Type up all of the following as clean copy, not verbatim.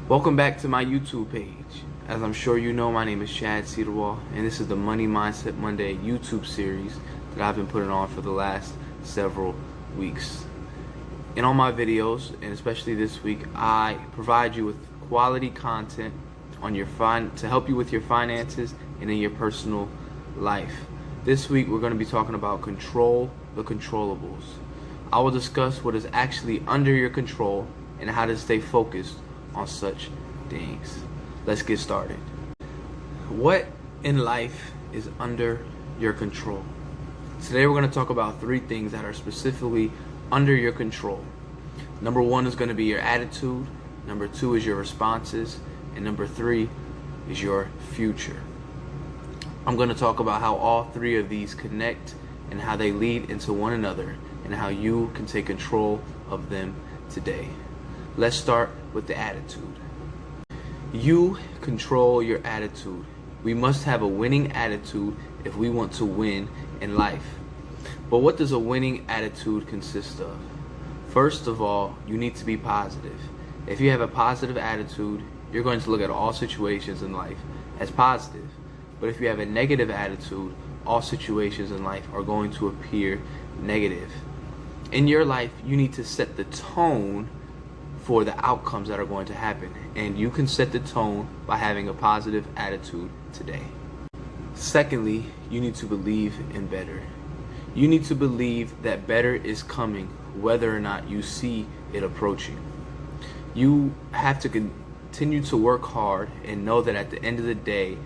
Welcome back to my YouTube page. As I'm sure you know, my name is Chad Cedarwall, and this is the Money Mindset Monday YouTube series that I've been putting on for the last several weeks. In all my videos, and especially this week, I provide you with quality content on your to help you with your finances and in your personal life. This week, we're going to be talking about control the controllables. I will discuss what is actually under your control and how to stay focused on such things. Let's get started. What in life is under your control? Today we're going to talk about three things that are specifically under your control. Number one is going to be your attitude, number two is your responses, and number three is your future. I'm going to talk about how all three of these connect and how they lead into one another and how you can take control of them today. Let's start with the attitude. You control your attitude. We must have a winning attitude if we want to win in life. But what does a winning attitude consist of? First of all, you need to be positive. If you have a positive attitude, you're going to look at all situations in life as positive. But if you have a negative attitude, all situations in life are going to appear negative. In your life, you need to set the tone for the outcomes that are going to happen. And you can set the tone by having a positive attitude today. Secondly, you need to believe in better. You need to believe that better is coming whether or not you see it approaching. You have to continue to work hard and know that at the end of the day,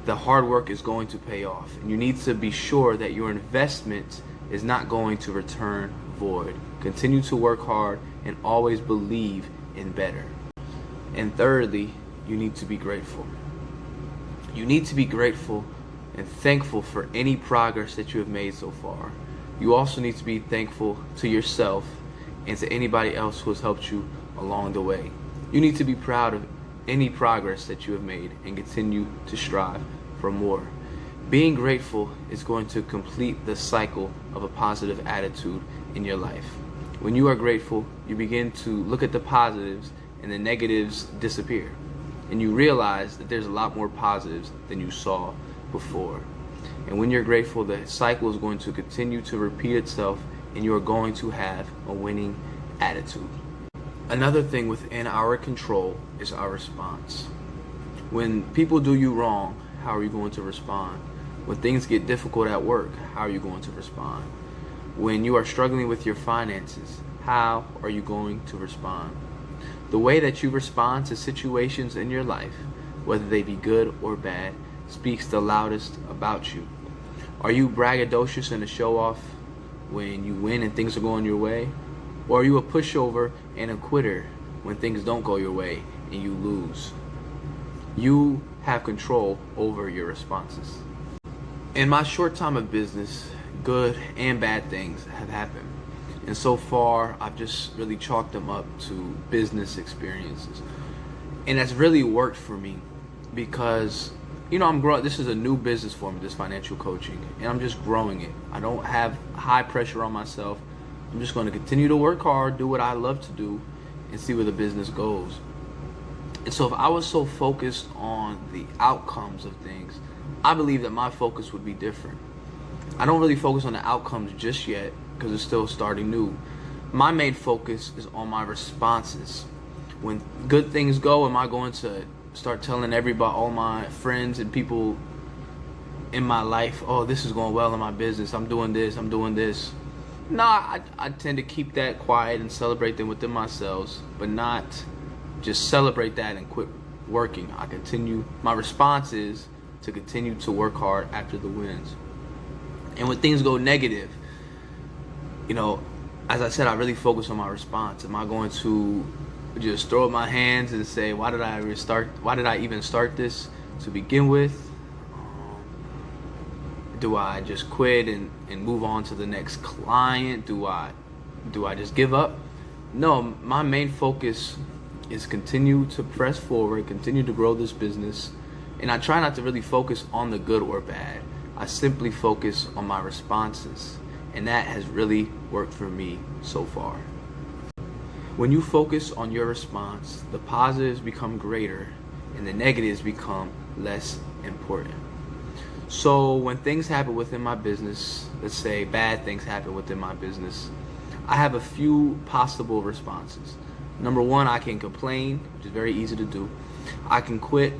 the hard work is going to pay off. And you need to be sure that your investment is not going to return void. Continue to work hard and always believe in better. And thirdly, you need to be grateful. You need to be grateful and thankful for any progress that you have made so far. You also need to be thankful to yourself and to anybody else who has helped you along the way. You need to be proud of any progress that you have made and continue to strive for more. Being grateful is going to complete the cycle of a positive attitude in your life. When you are grateful, you begin to look at the positives and the negatives disappear. And you realize that there's a lot more positives than you saw before. And when you're grateful, the cycle is going to continue to repeat itself and you are going to have a winning attitude. Another thing within our control is our response. When people do you wrong, how are you going to respond? When things get difficult at work, how are you going to respond? When you are struggling with your finances, how are you going to respond? The way that you respond to situations in your life, whether they be good or bad, speaks the loudest about you. Are you braggadocious and a show-off when you win and things are going your way? Or are you a pushover and a quitter when things don't go your way and you lose? You have control over your responses. In my short time of business, good and bad things have happened. And so far, I've just really chalked them up to business experiences. And that's really worked for me because, I'm growing. This is a new business for me, this financial coaching, and I'm just growing it. I don't have high pressure on myself. I'm just going to continue to work hard, do what I love to do, and see where the business goes. And so if I was so focused on the outcomes of things, I believe that my focus would be different. I don't really focus on the outcomes just yet because it's still starting new. My main focus is on my responses. When good things go, am I going to start telling everybody, all my friends and people in my life, oh, this is going well in my business, I'm doing this, I'm doing this. No, I tend to keep that quiet and celebrate them within myself, but not just celebrate that and quit working. My response is to continue to work hard after the wins. And when things go negative, as I said, I really focus on my response. Am I going to just throw up my hands and say, why did I even start this to begin with? Do I just quit and move on to the next client? Do I just give up? No, my main focus is continue to press forward, continue to grow this business. And I try not to really focus on the good or bad. I simply focus on my responses. And that has really worked for me so far. When you focus on your response, the positives become greater and the negatives become less important. So when things happen within my business, let's say bad things happen within my business, I have a few possible responses. Number one, I can complain, which is very easy to do. I can quit.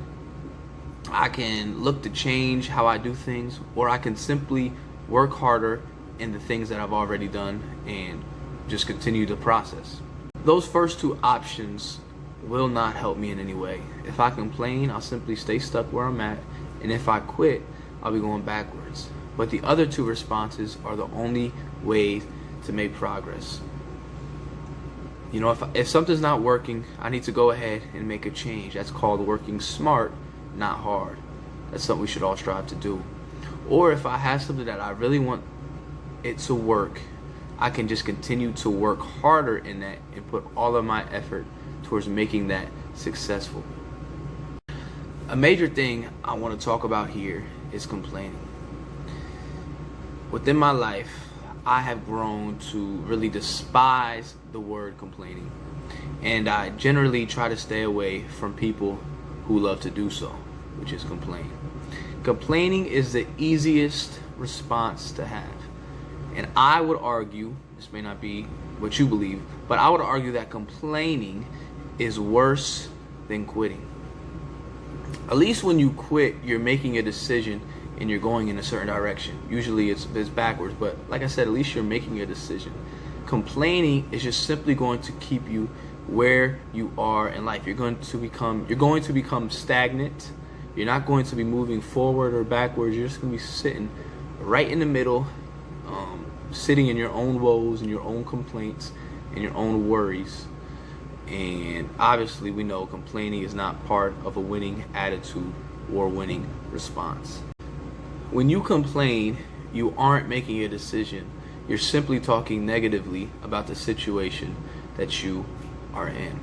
I can look to change how I do things, or I can simply work harder in the things that I've already done and just continue the process. Those first two options will not help me in any way. If I complain, I'll simply stay stuck where I'm at, and if I quit, I'll be going backwards. But the other two responses are the only ways to make progress. You know, if something's not working, I need to go ahead and make a change. That's called working smart, not hard. That's something we should all strive to do. Or if I have something that I really want it to work, I can just continue to work harder in that and put all of my effort towards making that successful. A major thing I want to talk about here is complaining. Within my life, I have grown to really despise the word complaining, and I generally try to stay away from people who love to do so, which is complain. Complaining is the easiest response to have, and I would argue, this may not be what you believe, but I would argue that complaining is worse than quitting. At least when you quit, you're making a decision and you're going in a certain direction. Usually it's backwards, but like I said, at least you're making a decision. Complaining is just simply going to keep you where you are in life. You're going to become stagnant. You're not going to be moving forward or backwards. You're just going to be sitting right in the middle, sitting in your own woes and your own complaints and your own worries. And obviously we know complaining is not part of a winning attitude or winning response. When you complain, you aren't making a decision. You're simply talking negatively about the situation that you are in.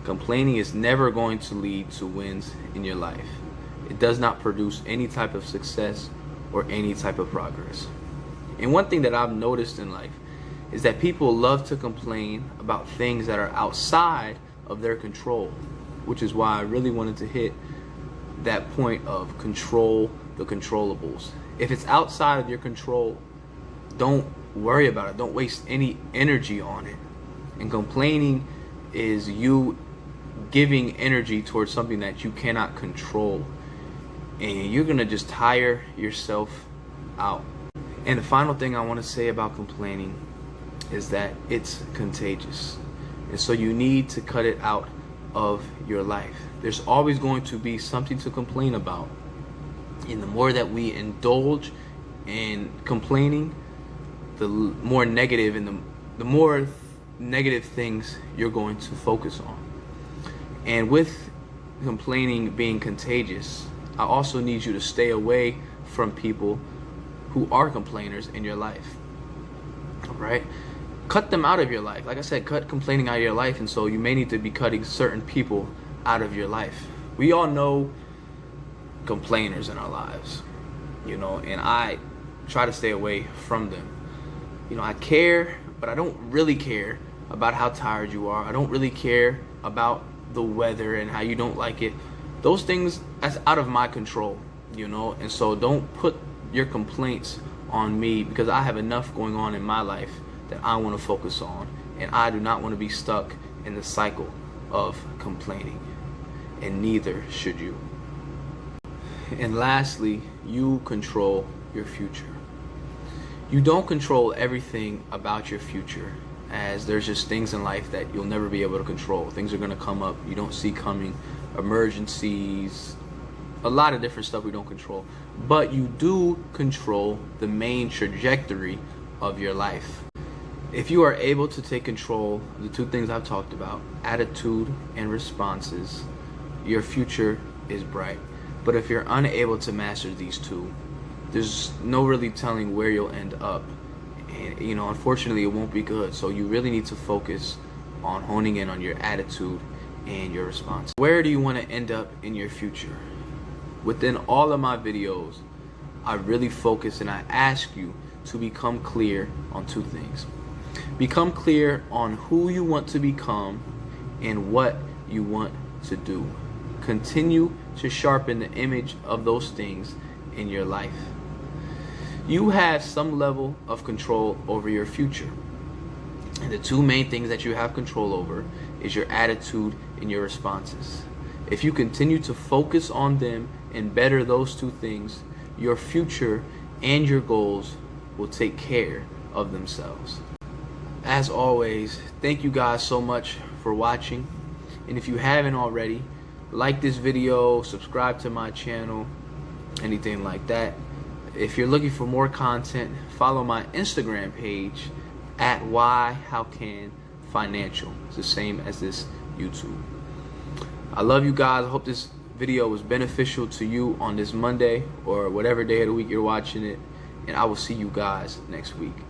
Complaining is never going to lead to wins in your life. It does not produce any type of success or any type of progress. And one thing that I've noticed in life is that people love to complain about things that are outside of their control, which is why I really wanted to hit that point of control the controllables. If it's outside of your control, don't worry about it. Don't waste any energy on it. And complaining is you giving energy towards something that you cannot control, and you're gonna just tire yourself out. And the final thing I want to say about complaining is that it's contagious, and so you need to cut it out of your life. There's always going to be something to complain about, and the more that we indulge in complaining, the more negative and the more negative things you're going to focus on. And with complaining being contagious, I also need you to stay away from people who are complainers in your life. All right? Cut them out of your life. Like I said, cut complaining out of your life, and so you may need to be cutting certain people out of your life. We all know complainers in our lives, you know, and I try to stay away from them. You know, I care, but I don't really care about how tired you are. I don't really care about the weather and how you don't like it. Those things, that's out of my control, you know, and so don't put your complaints on me, because I have enough going on in my life that I want to focus on, and I do not want to be stuck in the cycle of complaining, and neither should you. And lastly, you control your future. You don't control everything about your future, as there's just things in life that you'll never be able to control. Things are going to come up you don't see coming, emergencies, a lot of different stuff we don't control. But you do control the main trajectory of your life. If you are able to take control of the two things I've talked about, attitude and responses, your future is bright. But if you're unable to master these two, there's no really telling where you'll end up. And, you know, unfortunately, it won't be good. So you really need to focus on honing in on your attitude and your response. Where do you want to end up in your future? Within all of my videos, I really focus and I ask you to become clear on two things. Become clear on who you want to become and what you want to do. Continue to sharpen the image of those things in your life. You have some level of control over your future. And the two main things that you have control over is your attitude and your responses. If you continue to focus on them and better those two things, your future and your goals will take care of themselves. As always, thank you guys so much for watching. And if you haven't already, like this video, subscribe to my channel, anything like that. If you're looking for more content, follow my Instagram page at whyhowcanfinancial. It's the same as this YouTube. I love you guys. I hope this video was beneficial to you on this Monday or whatever day of the week you're watching it. And I will see you guys next week.